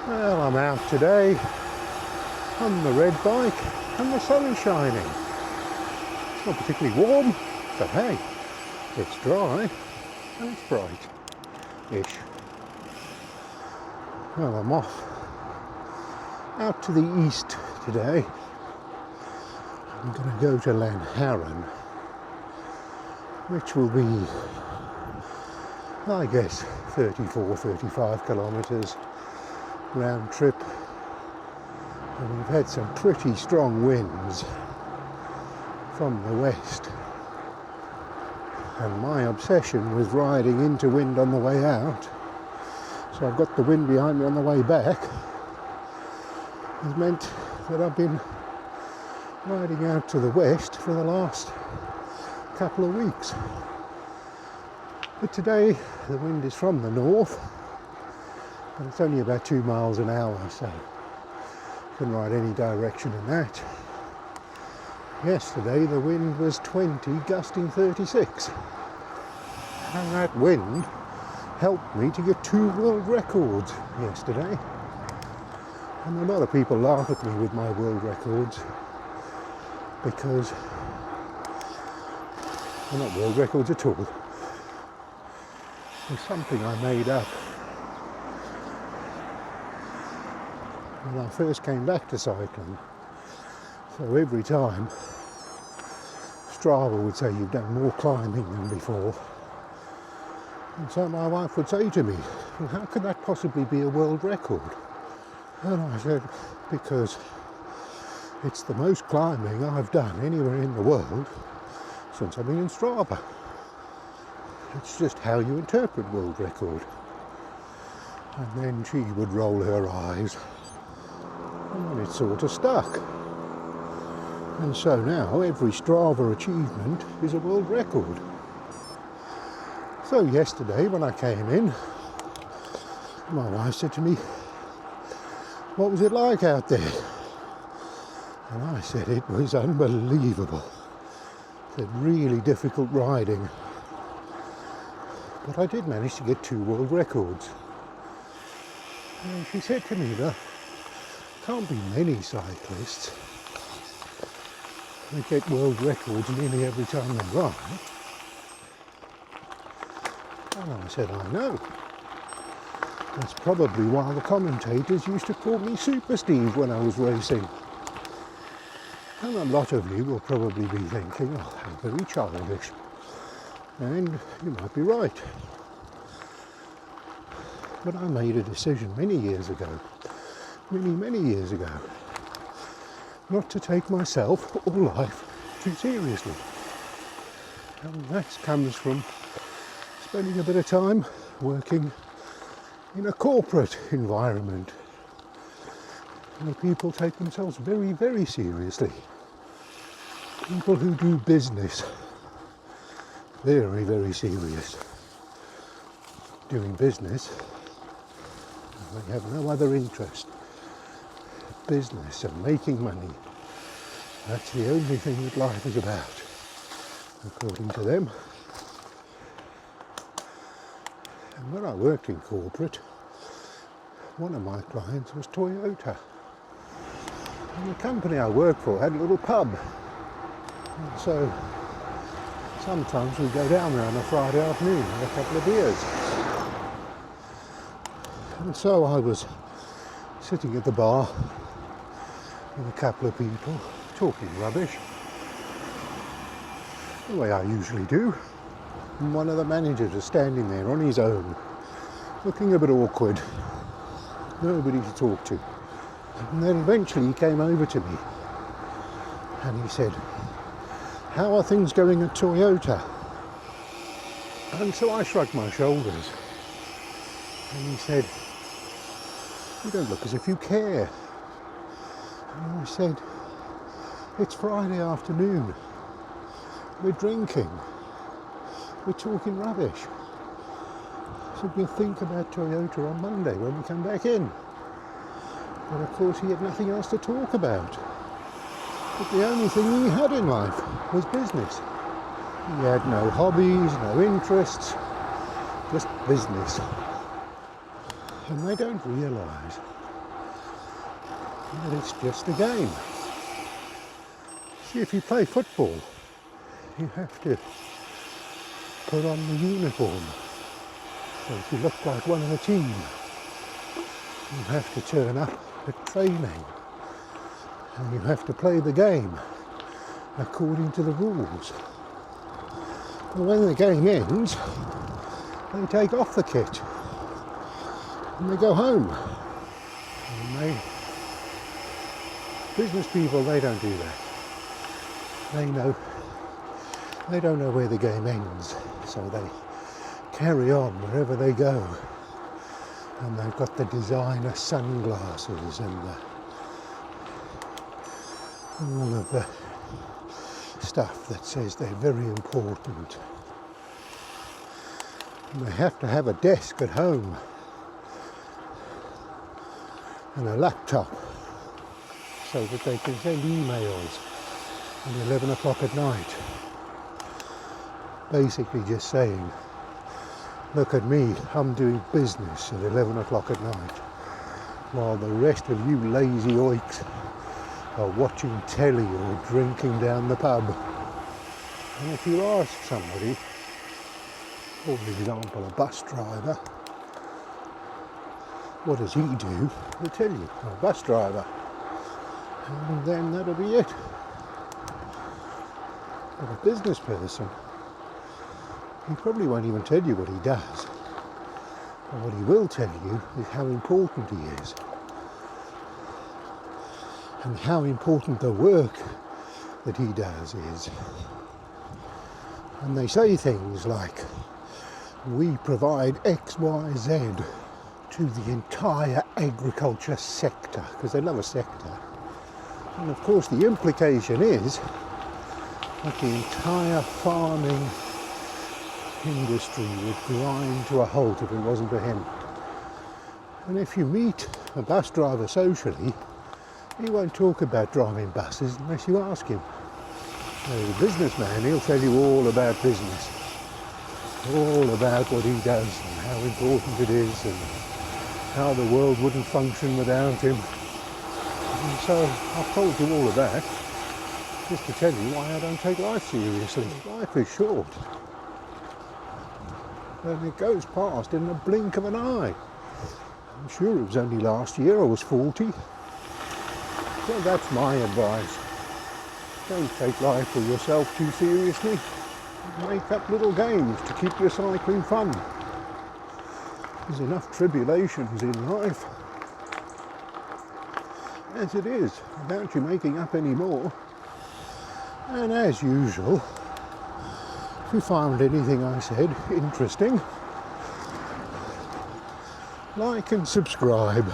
Well, I'm out today on the red bike and the sun is shining. It's not particularly warm, but hey, it's dry and it's bright-ish. Well, I'm off out to the east today. I'm going to go to Lanharan, which will be, I guess, 35 kilometres round trip. And we've had some pretty strong winds from the west. And my obsession with riding into wind on the way out, so I've got the wind behind me on the way back, has meant that I've been riding out to the west for the last couple of weeks. But today the wind is from the north, and it's only about 2 miles an hour, so you can ride any direction in that. Yesterday the wind was 20, gusting 36. And that wind helped me to get 2 world records yesterday. And a lot of people laugh at me with my world records because they're not world records at all. It's something I made up when I first came back to cycling. So every time Strava would say you've done more climbing than before. And so my wife would say to me, well, how could that possibly be a world record? And I said, because it's the most climbing I've done anywhere in the world since I've been in Strava. It's just how you interpret world record. And then she would roll her eyes, and it sort of stuck. And so now every Strava achievement is a world record. So yesterday when I came in, my wife said to me, what was it like out there? And I said it was unbelievable. I said really difficult riding. But I did manage to get 2 world records. And she said to me, there can't be many cyclists that get world records nearly every time they ride. And I said, I know. That's probably why the commentators used to call me Super Steve when I was racing. And a lot of you will probably be thinking, oh, how very childish. And you might be right. But I made a decision many years ago, many years ago, not to take myself or life too seriously. And that comes from spending a bit of time working in a corporate environment. And people take themselves very, very seriously. People who do business, very, very serious. Doing business, they have no other interest. Business and making money. That's the only thing that life is about, according to them. And when I worked in corporate, one of my clients was Toyota. And the company I worked for had a little pub. And so sometimes we'd go down there on a Friday afternoon and have a couple of beers. And so I was sitting at the bar with a couple of people talking rubbish, the way I usually do. And one of the managers was standing there on his own, looking a bit awkward, nobody to talk to. And then eventually he came over to me and he said, how are things going at Toyota? And so I shrugged my shoulders and he said, you don't look as if you care. And I said, it's Friday afternoon, we're drinking, we're talking rubbish. I said, we'll think about Toyota on Monday when we come back in. But of course he had nothing else to talk about. But the only thing he had in life was business. He had no hobbies, no interests, just business. And they don't realise But it's just a game. See, if you play football, you have to put on the uniform. So if you look like one of the team, you have to turn up at training. And you have to play the game according to the rules. And when the game ends, they take off the kit and they go home. And business people, they don't do that. They don't know where the game ends, so they carry on wherever they go. And they've got the designer sunglasses and all of the stuff that says they're very important. And they have to have a desk at home and a laptop so that they can send emails at 11 o'clock at night. Basically just saying, look at me, I'm doing business at 11 o'clock at night, while the rest of you lazy oiks are watching telly or drinking down the pub. And if you ask somebody, for example a bus driver, what does he do? They'll tell you, I'm a bus driver. And then that'll be it. But a business person, he probably won't even tell you what he does. But what he will tell you is how important he is. And how important the work that he does is. And they say things like, we provide X, Y, Z to the entire agriculture sector, because they love a sector. And of course the implication is that the entire farming industry would grind to a halt if it wasn't for him. And if you meet a bus driver socially, he won't talk about driving buses unless you ask him. As a businessman, he'll tell you all about business, all about what he does and how important it is and how the world wouldn't function without him. And so I've told you all of that just to tell you why I don't take life seriously. Life is short. And it goes past in the blink of an eye. I'm sure it was only last year I was 40. So that's my advice. Don't take life or yourself too seriously. Make up little games to keep your cycling fun. There's enough tribulations in life as it is, without you making up any more. And as usual, if you found anything I said interesting, like and subscribe.